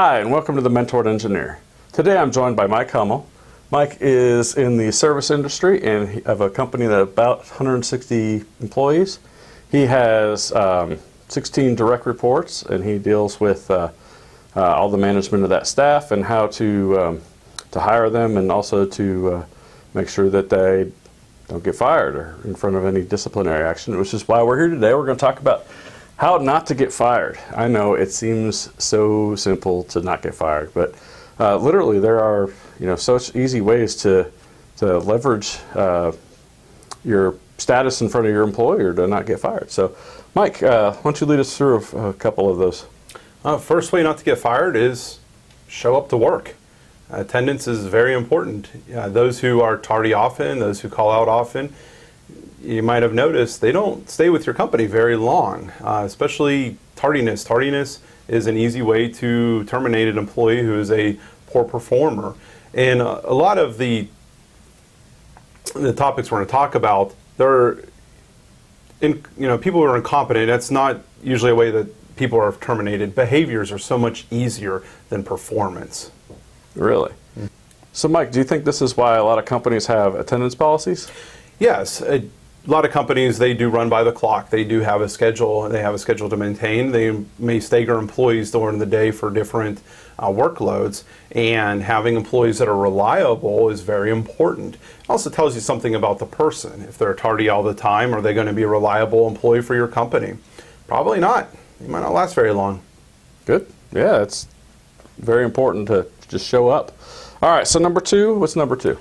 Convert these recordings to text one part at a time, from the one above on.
Hi, and welcome to the Mentored Engineer. Today I'm joined by Mike Hummel. Mike is in the service industry and of a company that about 160 employees. He has 16 direct reports, and he deals with all the management of that staff and how to hire them, and also to make sure that they don't get fired or in front of any disciplinary action, which is why we're here today. We're going to talk about how not to get fired. I know it seems so simple to not get fired, but literally there are such easy ways to leverage your status in front of your employer to not get fired. So Mike, why don't you lead us through a couple of those? First way not to get fired is show up to work. Attendance is very important. Those who are tardy often, those who call out often, you might have noticed they don't stay with your company very long, especially tardiness. Tardiness is an easy way to terminate an employee who is a poor performer. And a lot of the topics we're going to talk about, people who are incompetent, that's not usually a way that people are terminated. Behaviors are so much easier than performance. Really? Mm-hmm. So Mike, do you think this is why a lot of companies have attendance policies? Yes. A lot of companies, they do run by the clock. They do have a schedule, and they have a schedule to maintain. They may stagger employees during the day for different workloads, and having employees that are reliable is very important. It also tells you something about the person. If they're tardy all the time, are they going to be a reliable employee for your company? Probably not. They might not last very long. Good. Yeah, it's very important to just show up. All right, so number two, what's number two?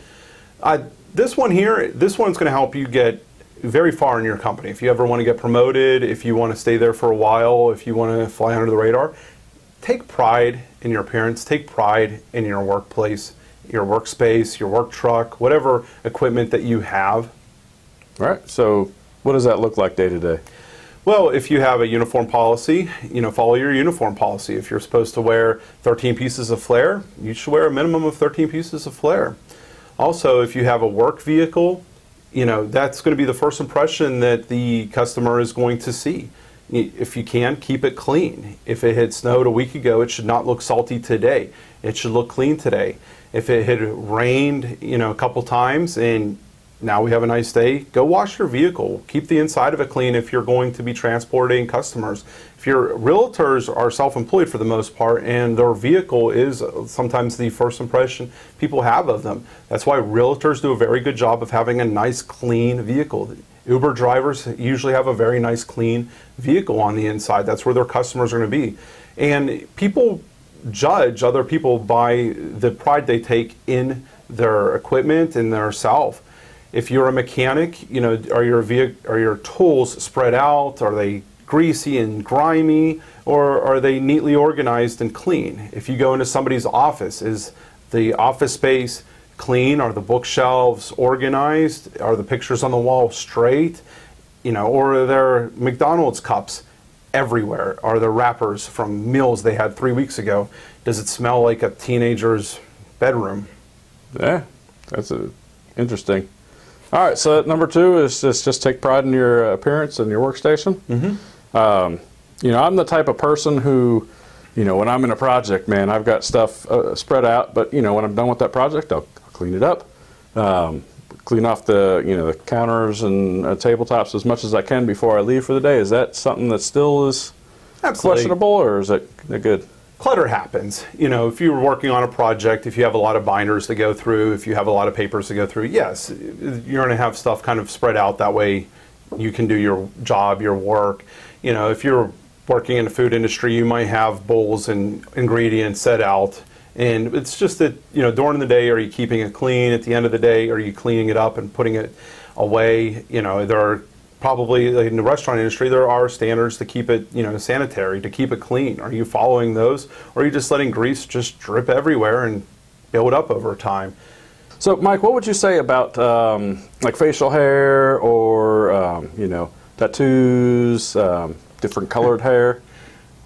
This one here, this one's going to help you get very far in your company. If you ever want to get promoted, if you want to stay there for a while, if you want to fly under the radar, take pride in your appearance, take pride in your workplace, your workspace, your work truck, whatever equipment that you have. All right, so what does that look like day to day? Well, if you have a uniform policy, follow your uniform policy. If you're supposed to wear 13 pieces of flare, you should wear a minimum of 13 pieces of flare. Also, if you have a work vehicle, that's going to be the first impression that the customer is going to see. If you can, keep it clean. If it had snowed a week ago, it should not look salty today. It should look clean today. If it had rained, a couple times and now we have a nice day, go wash your vehicle. Keep the inside of it clean if you're going to be transporting customers. If your realtors are self-employed for the most part, and their vehicle is sometimes the first impression people have of them, that's why realtors do a very good job of having a nice, clean vehicle. Uber drivers usually have a very nice, clean vehicle on the inside. That's where their customers are going to be. And people judge other people by the pride they take in their equipment and their self. If you're a mechanic, are your tools spread out? Are they greasy and grimy, or are they neatly organized and clean? If you go into somebody's office, is the office space clean? Are the bookshelves organized? Are the pictures on the wall straight? Or are there McDonald's cups everywhere? Are there wrappers from meals they had 3 weeks ago? Does it smell like a teenager's bedroom? Yeah, that's interesting. All right, so number two is just take pride in your appearance and your workstation. Mm-hmm. I'm the type of person who, when I'm in a project, man, I've got stuff spread out, but when I'm done with that project, I'll clean it up, clean off the counters and tabletops as much as I can before I leave for the day. Is that something that still is questionable, or is it good? Clutter happens. If you're working on a project, if you have a lot of binders to go through, if you have a lot of papers to go through, yes, you're going to have stuff kind of spread out. That way you can do your job, your work. If you're working in the food industry, you might have bowls and ingredients set out. And it's just that, during the day, are you keeping it clean? At the end of the day, are you cleaning it up and putting it away? There are probably, like in the restaurant industry, there are standards to keep it, sanitary, to keep it clean. Are you following those, or are you just letting grease just drip everywhere and build up over time? So, Mike, what would you say about like facial hair or tattoos, different colored hair?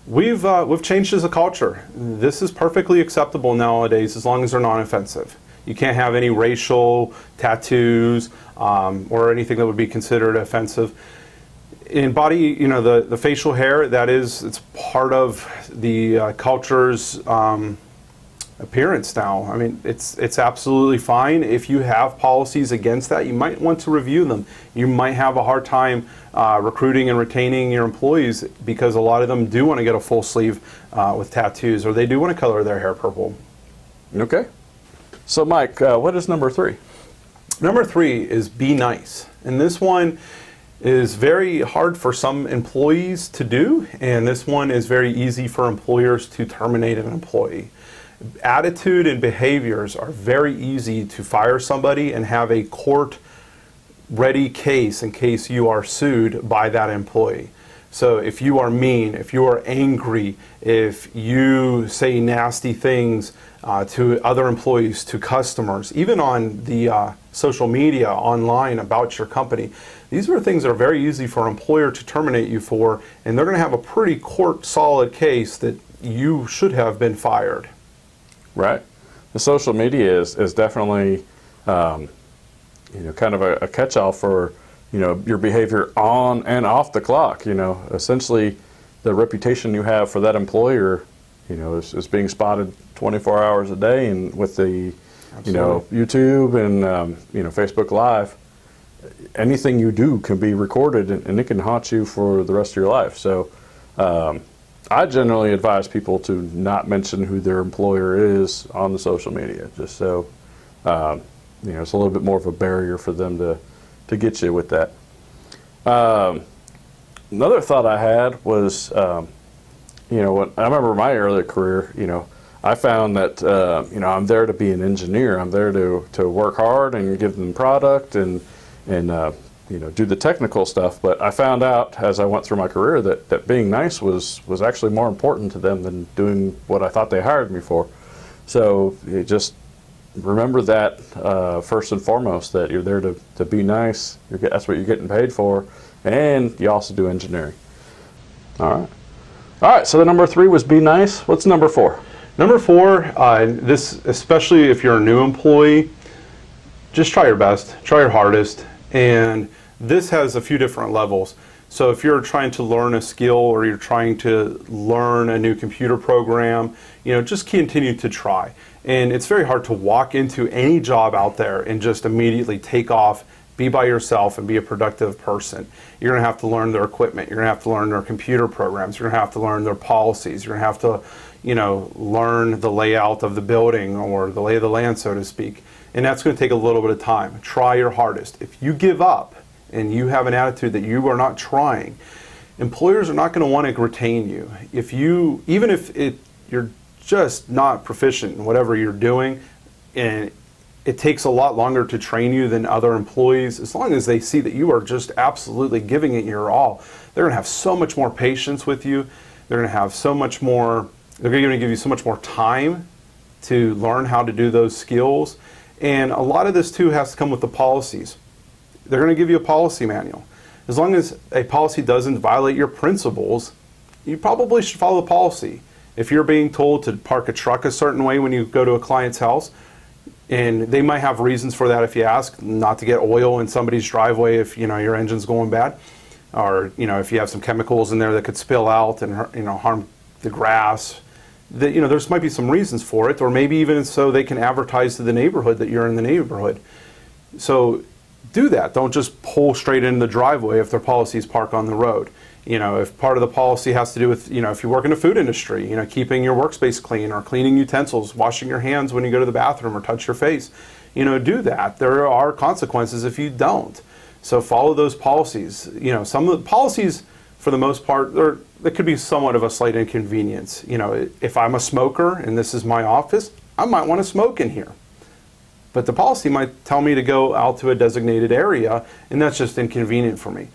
We've changed as a culture. This is perfectly acceptable nowadays as long as they're non-offensive. You can't have any racial tattoos or anything that would be considered offensive. In body, you know, the facial hair, it's part of the culture's appearance now. I mean, it's absolutely fine. If you have policies against that, you might want to review them. You might have a hard time recruiting and retaining your employees because a lot of them do want to get a full sleeve with tattoos, or they do want to color their hair purple. Okay. So Mike, what is number 3? Number 3 is be nice. And this one is very hard for some employees to do, and this one is very easy for employers to terminate an employee. Attitude and behaviors are very easy to fire somebody and have a court-ready case in case you are sued by that employee. So if you are mean, if you are angry, if you say nasty things to other employees, to customers, even on the social media, online about your company, these are things that are very easy for an employer to terminate you for, and they're going to have a pretty court-solid case that you should have been fired. Right. The social media is definitely, you know, kind of a catch-all for, you know, your behavior on and off the clock. You know, essentially, the reputation you have for that employer, you know, is being spotted 24 hours a day, and with the, you know, YouTube and you know, Facebook Live, anything you do can be recorded, and it can haunt you for the rest of your life. So I generally advise people to not mention who their employer is on the social media, just so you know, it's a little bit more of a barrier for them to get you with that. Another thought I had was, you know, when I remember my early career, you know, I found that you know, I'm there to be an engineer. I'm there to work hard and give them product and you know, do the technical stuff. But I found out as I went through my career that being nice was actually more important to them than doing what I thought they hired me for. So you just remember that first and foremost, that you're there to be nice. That's what you're getting paid for, and you also do engineering. All right. So the number 3 was be nice. What's number 4? Number 4, this, especially if you're a new employee, just try your best, try your hardest, and this has a few different levels. So if you're trying to learn a skill or you're trying to learn a new computer program, you know, just continue to try. And it's very hard to walk into any job out there and just immediately take off, be by yourself, and be a productive person. You're going to have to learn their equipment. You're going to have to learn their computer programs. You're going to have to learn their policies. You're going to have to, you know, learn the layout of the building, or the lay of the land, so to speak. And that's going to take a little bit of time. Try your hardest. If you give up and you have an attitude that you are not trying, employers are not going to want to retain you. Even if you're just not proficient in whatever you're doing, and it takes a lot longer to train you than other employees, as long as they see that you are just absolutely giving it your all, they're going to have so much more patience with you. They're going to have so much more, they're going to give you so much more time to learn how to do those skills. And a lot of this too has to come with the policies. They're going to give you a policy manual. As long as a policy doesn't violate your principles, you probably should follow the policy. If you're being told to park a truck a certain way when you go to a client's house, and they might have reasons for that if you ask, not to get oil in somebody's driveway if, you know, your engine's going bad, or, you know, if you have some chemicals in there that could spill out and, you know, harm the grass. That, you know, there's might be some reasons for it, or maybe even so they can advertise to the neighborhood that you're in the neighborhood. So do that. Don't just pull straight into the driveway if their policy is park on the road. You know, if part of the policy has to do with, you know, if you work in the food industry, you know, keeping your workspace clean, or cleaning utensils, washing your hands when you go to the bathroom, or touch your face, you know, do that. There are consequences if you don't. So follow those policies. You know, some of the policies, for the most part, there could be somewhat of a slight inconvenience. You know, if I'm a smoker and this is my office, I might want to smoke in here. But the policy might tell me to go out to a designated area, and that's just inconvenient for me.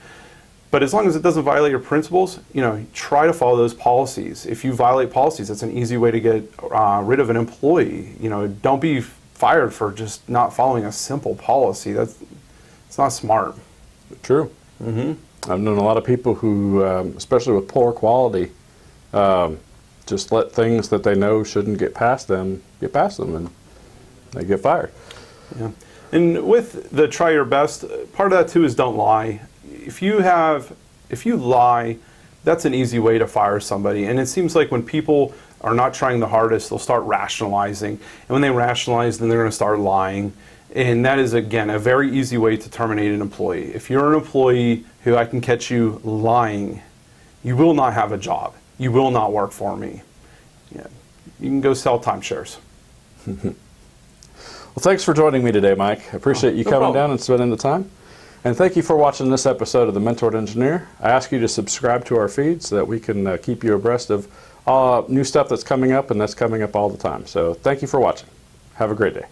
But as long as it doesn't violate your principles, you know, try to follow those policies. If you violate policies, that's an easy way to get rid of an employee. You know, don't be fired for just not following a simple policy. It's not smart. True. Mm-hmm. I've known a lot of people who, especially with poor quality, just let things that they know shouldn't get past them, and they get fired. Yeah. And with the try your best, part of that too is don't lie. If you have If you lie, that's an easy way to fire somebody. And it seems like when people are not trying the hardest, they'll start rationalizing. And when they rationalize, then they're going to start lying. And that is, again, a very easy way to terminate an employee. If you're an employee who I can catch you lying, you will not have a job. You will not work for me. Yeah. You can go sell timeshares. Well, thanks for joining me today, Mike. I appreciate you coming down and spending the time. And thank you for watching this episode of The Mentored Engineer. I ask you to subscribe to our feed so that we can keep you abreast of new stuff that's coming up, and that's coming up all the time. So thank you for watching. Have a great day.